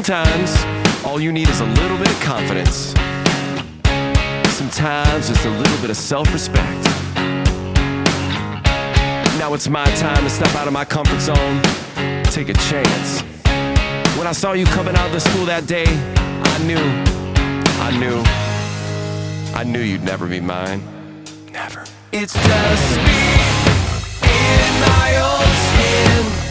Sometimes all you need is a little bit of confidence. Sometimes just a little bit of self-respect. Now it's my time to step out of my comfort zone, take a chance. When I saw you coming out of the school that day, I knew you'd never be mine. Never. It's just me in my own skin.